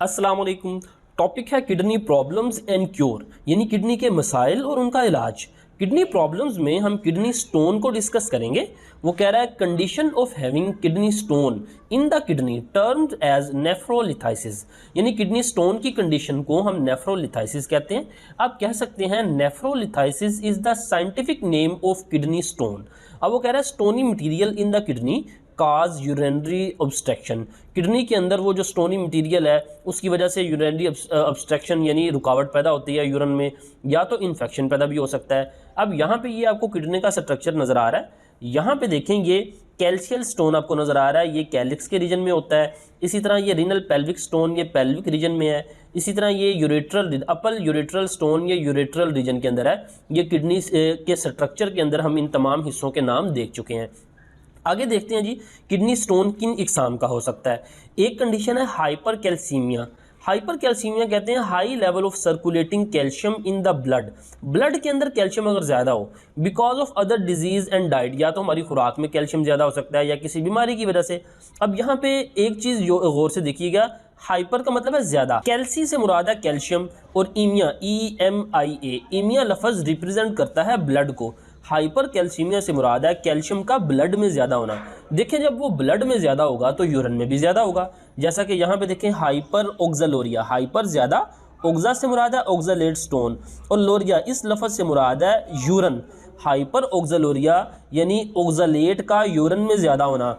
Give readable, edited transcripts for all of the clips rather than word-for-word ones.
अस्सलाम वालेकुम। टॉपिक है किडनी प्रॉब्लम्स एंड क्योर, यानी किडनी के मसाइल और उनका इलाज। किडनी प्रॉब्लम्स में हम किडनी स्टोन को डिस्कस करेंगे। वो कह रहा है condition of having kidney stone in the kidney termed as nephrolithiasis, यानी किडनी स्टोन की कंडीशन को हम नेफ्रोलिथाइसिस कहते हैं। आप कह सकते हैं nephrolithiasis is the scientific name of kidney stone. अब वो कह रहा है stony material in the kidney cause urinary obstruction, kidney के अंदर वो जो स्टोनी मटेरियल है उसकी वजह से यूरिनरी ऑब्स्ट्रक्शन यानी रुकावट पैदा होती है यूरिन में, या तो इन्फेक्शन पैदा भी हो सकता है। अब यहाँ पे ये आपको किडनी का स्ट्रक्चर नज़र आ रहा है। यहाँ पे देखें ये कैल्शियल स्टोन आपको नज़र आ रहा है, ये कैलिक्स के रीजन में होता है। इसी तरह ये रीनल पेल्विक स्टोन ये पेल्विक रीजन में है। इसी तरह ये यूरेट्रल अपर यूरेट्रल स्टोन ये यूरेट्रल रीजन के अंदर है। ये किडनी के स्ट्रक्चर के अंदर हम इन तमाम हिस्सों के नाम देख चुके हैं। आगे देखते हैं जी किडनी स्टोन किन इकसाम का हो सकता है। एक कंडीशन है हाइपर कैल्सीमिया। हाइपर कैल्सीमिया कहते हैं high level of circulating calcium in the blood, blood के अंदर कैल्शियम अगर ज़्यादा हो because of other disease and diet, या तो हमारी खुराक में कैल्शियम ज़्यादा हो सकता है या किसी बीमारी की वजह से। अब यहाँ पे एक चीज़ गौर से देखिएगा, हाइपर का मतलब है ज़्यादा, कैल्सी से मुराद है कैल्शियम, और ईमिया EMIA, ईमिया लफ्ज़ रिप्रेजेंट करता है ब्लड को। हाइपर कैल्सीमिया से मुराद है कैल्शियम का ब्लड में ज़्यादा होना। देखें जब वो ब्लड में ज़्यादा होगा तो यूरिन में भी ज़्यादा होगा, जैसा कि यहाँ पे देखें हाइपर ऑक्जालोरिया, हाइपर ज़्यादा, ऑक्जा से मुराद है ऑक्जालेट स्टोन, और लोरिया इस लफ्ज़ से मुराद है यूरिन। हाइपर ऑक्जालोरिया यानी ऑक्जालेट का यूरिन में ज़्यादा होना।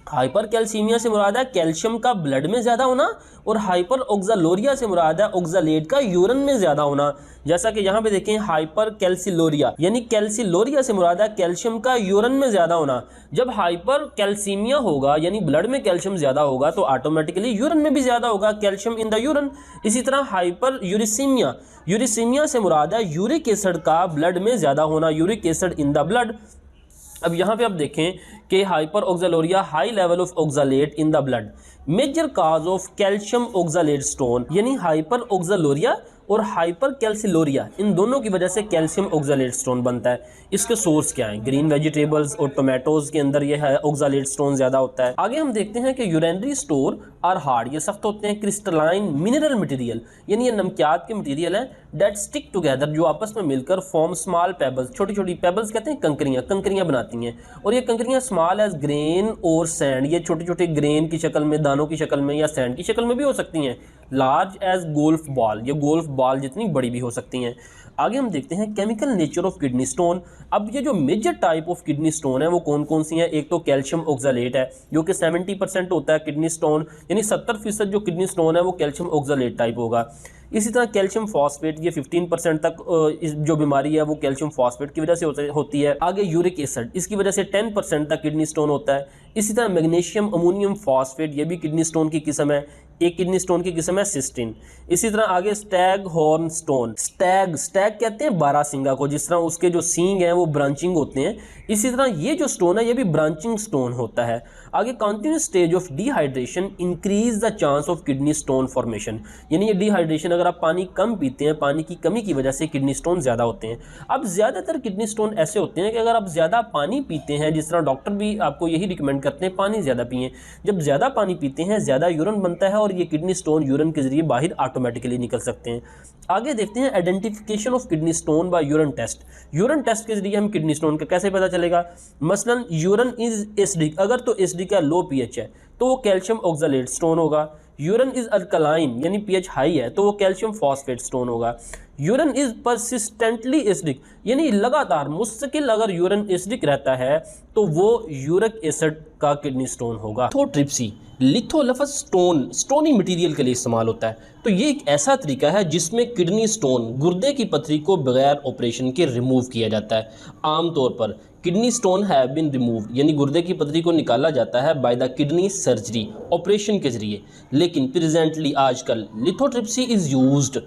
हाइपर कैल्सीमिया से मुराद है कैल्शियम का ब्लड में ज़्यादा होना, और हाइपर ऑक्जालोरिया से मुराद है ऑक्जालेट का यूरिन में ज़्यादा होना। जैसा कि यहाँ पे देखें हाइपर कैल्सिलोरिया यानी कैल्सिलोरिया से मुराद है कैल्शियम का यूरिन में ज़्यादा होना। जब हाइपर कैल्सीमिया होगा यानी ब्लड में कैल्शियम ज़्यादा होगा तो ऑटोमेटिकली यूरिन में भी ज़्यादा होगा, कैल्शियम इन द यूरिन। इसी तरह हाइपर यूरिसीमिया, यूरिसीमिया से मुराद है यूरिक एसिड का ब्लड में ज़्यादा होना, uric acid in the blood. अब यहाँ पे आप देखें कि hyperoxaluria high level of oxalate in the blood, major cause of calcium oxalate stone, यानी हाइपर ऑक्जालोरिया और हाइपर कैल्सिलोरिया इन दोनों की वजह से कैल्शियम ऑक्जालेट स्टोन बनता है। इसके सोर्स क्या हैं? ग्रीन वेजिटेबल्स और टोमेटोज के अंदर ये है ऑक्जालेट स्टोन ज़्यादा होता है। आगे हम देखते हैं कि यूरिनरी स्टोन आर हार्ड, ये सख्त होते हैं। क्रिस्टलाइन मिनरल मटेरियल यानी ये नमकियात के मटेरियल हैं, डेट स्टिक टुगेदर जो आपस में मिलकर फॉर्म स्मॉल पेबल्स, छोटी छोटी पेबल्स कहते हैं कंकरियाँ, कंकरियाँ बनाती हैं। और ये कंकरियाँ स्मॉल एज ग्रेन और सैंड, ये छोटे छोटे ग्रेन की शक्ल में, दानों की शक्ल में या सैंड की शक्ल में भी हो सकती हैं। लार्ज एज गोल्फ बॉल, ये गोल्फ बॉल जितनी बड़ी भी हो सकती हैं। आगे हम देखते हैं chemical nature of kidney stone. अब ये जो major type of kidney stone है वो कौन कौन सी हैं? एक तो कैल्शियम ऑक्जालेट है जो कि 70% होता है किडनी स्टोन, यानी 70% जो किडनी स्टोन है वो कैल्शियम ऑक्जालेट टाइप होगा। इसी तरह कैल्शियम फॉस्फेट, ये 15% तक इस जो बीमारी है वो कैल्शियम फॉस्फेट की वजह से होती है। आगे यूरिक एसिड, इसकी वजह से 10% तक किडनी स्टोन होता है। इसी तरह मैग्नीशियम अमोनियम फॉस्फेट, ये भी किडनी स्टोन की किस्म है। एक किडनी स्टोन की किस्म है सिस्टीन। इसी तरह आगे स्टैग हॉर्न स्टोन, स्टैग कहते हैं बारहसिंगा को, जिस तरह उसके जो सींग हैं वो ब्रांचिंग होते हैं, इसी तरह ये जो स्टोन है ये भी ब्रांचिंग स्टोन होता है। आगे continuous stage of dehydration increase the chance of kidney stone formation, यानी ये डिहाइड्रेशन, अगर आप पानी कम पीते हैं, पानी की कमी की वजह से किडनी स्टोन ज़्यादा होते हैं। अब ज़्यादातर किडनी स्टोन ऐसे होते हैं कि अगर आप ज़्यादा पानी पीते हैं, जिस तरह डॉक्टर भी आपको यही रिकमेंड करते हैं पानी ज़्यादा पिएं, जब ज़्यादा पानी पीते हैं ज़्यादा यूरिन बनता है और ये किडनी स्टोन यूरिन के जरिए बाहर ऑटोमेटिकली निकल सकते हैं। आगे देखते हैं identification of kidney stone by urine test. Urine test के जरिए हम किडनी स्टोन का कैसे पता चलेगा? मसलन यूरिन इज एसिडिक, अगर तो एसिडिक का लो पीएच है तो वो कैल्शियम ऑक्जालेट स्टोन होगा। यूरिन इज अल्कलाइन यानी पीएच हाई है तो वो कैल्शियम फॉस्फेट स्टोन होगा। यूरिन इज परसिस्टेंटली एसिडिक यानी लगातार मुस्तकिल अगर यूरिन एसिडिक रहता है तो वो यूरिक एसिड का किडनी स्टोन होगा। लिथोट्रिप्सी, लिथो लफ्ज़ स्टोन, स्टोनी मटेरियल के लिए इस्तेमाल होता है। तो ये एक ऐसा तरीका है जिसमें किडनी स्टोन, गुर्दे की पथरी को बगैर ऑपरेशन के रिमूव किया जाता है। आमतौर पर kidney stone have been removed यानी गुर्दे की पथरी को निकाला जाता है by the kidney surgery, operation के जरिए। लेकिन प्रेजेंटली आजकल lithotripsy is used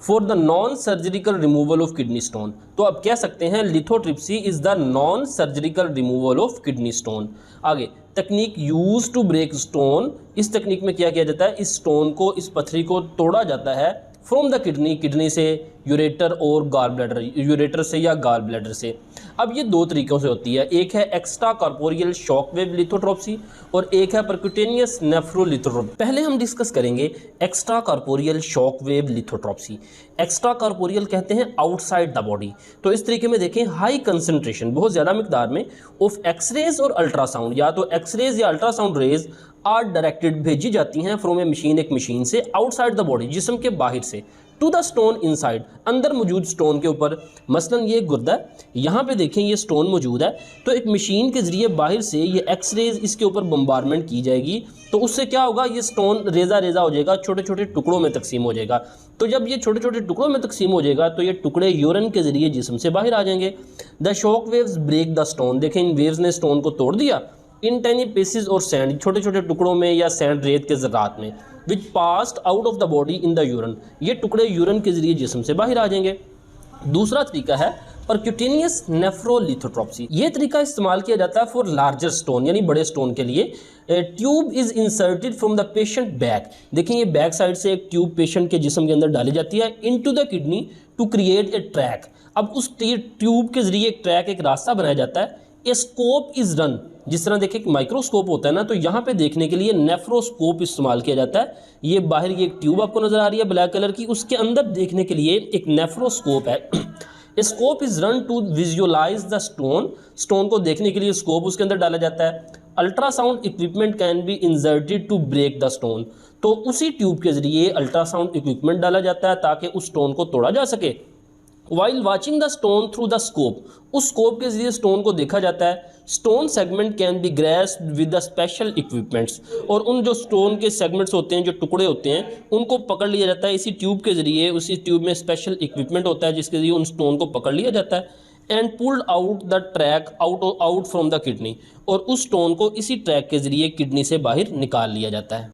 for the non surgical removal of kidney stone. तो आप कह सकते हैं lithotripsy is the non surgical removal of kidney stone. आगे technique use to break stone, इस टेक्निक में क्या किया जाता है? इस स्टोन को, इस पथरी को तोड़ा जाता है फ्रॉम द किडनी, किडनी से यूरेटर और गॉल ब्लैडर, यूरेटर से या गॉल ब्लैडर से। अब ये दो तरीक़ों से होती है, एक है extracorporeal shock wave lithotripsy और एक है परक्यूटेनियस नेफ्रोलिथोट्रॉप्सी। पहले हम डिस्कस करेंगे extracorporeal shock wave lithotripsy. Extracorporeal कहते हैं आउटसाइड द बॉडी। तो इस तरीके में देखें, हाई कंसंट्रेशन, बहुत ज़्यादा मिकदार में ऑफ एक्सरेज और अल्ट्रासाउंड, या तो एक्सरेज या अल्ट्रासाउंड रेज आर डायरेक्टेड, भेजी जाती हैं फ्रॉम ए मशीन, एक मशीन से, आउटसाइड द बॉडी, जिस्म के बाहर से, टू द स्टोन इनसाइड, अंदर मौजूद स्टोन के ऊपर। मसलन ये गुर्दा है, यहाँ पे देखें ये स्टोन मौजूद है, तो एक मशीन के ज़रिए बाहर से ये एक्सरेज इसके ऊपर बम्बारमेंट की जाएगी, तो उससे क्या होगा, ये स्टोन रेजा रेजा हो जाएगा, छोटे छोटे टुकड़ों में तकसीम हो जाएगा। तो जब ये छोटे छोटे टुकड़ों में तकसीम हो जाएगा तो ये टुकड़े यूरिन के ज़रिए जिस्म से बाहर आ जाएंगे। The shock waves break the stone, देखें इन वेव्स ने स्टोन को तोड़ दिया, इन टेनी पीसेज और सैंड, छोटे छोटे टुकड़ों में या सैंड रेत के ज़रात में, which passed out of the body in the urine, ये टुकड़े यूरिन के ज़रिए जिस्म से बाहर आ जाएंगे। दूसरा तरीका है परक्यूटेनियस नेफ्रोलिथोट्रॉप्सी। ये तरीका इस्तेमाल किया जाता है फॉर लार्जर स्टोन, यानी बड़े स्टोन के लिए। Tube is inserted from the patient back, देखिए ये बैक साइड से एक ट्यूब पेशेंट के जिस्म के अंदर डाली जाती है, into the kidney to create a track. अब उस ट्यूब के ज़रिए एक ट्रैक, एक रास्ता बनाया जाता है। ए स्कोप इज़ रन, जिस तरह देखिए माइक्रोस्कोप होता है ना, तो यहाँ पे देखने के लिए नेफ्रोस्कोप इस्तेमाल किया जाता है। ये बाहर ये एक ट्यूब आपको नज़र आ रही है ब्लैक कलर की, उसके अंदर देखने के लिए एक नेफ्रोस्कोप है। Scope is run to visualise the stone, stone को देखने के लिए स्कोप उसके अंदर डाला जाता है। Ultrasound equipment can be inserted to break the stone, तो उसी ट्यूब के ज़रिए अल्ट्रासाउंड इक्विपमेंट डाला जाता है ताकि उस स्टोन को तोड़ा जा सके। While watching the stone through the scope, उस स्कोप के जरिए स्टोन को देखा जाता है। Stone segment can be graced with the special equipments, और उन जो स्टोन के सेगमेंट्स होते हैं, जो टुकड़े होते हैं, उनको पकड़ लिया जाता है इसी ट्यूब के ज़रिए। उसी ट्यूब में स्पेशल इक्विपमेंट होता है जिसके ज़रिए उन स्टोन को पकड़ लिया जाता है। And pulled out the track out from the kidney, और उस स्टोन को इसी ट्रैक के ज़रिए किडनी से बाहर निकाल लिया जाता है।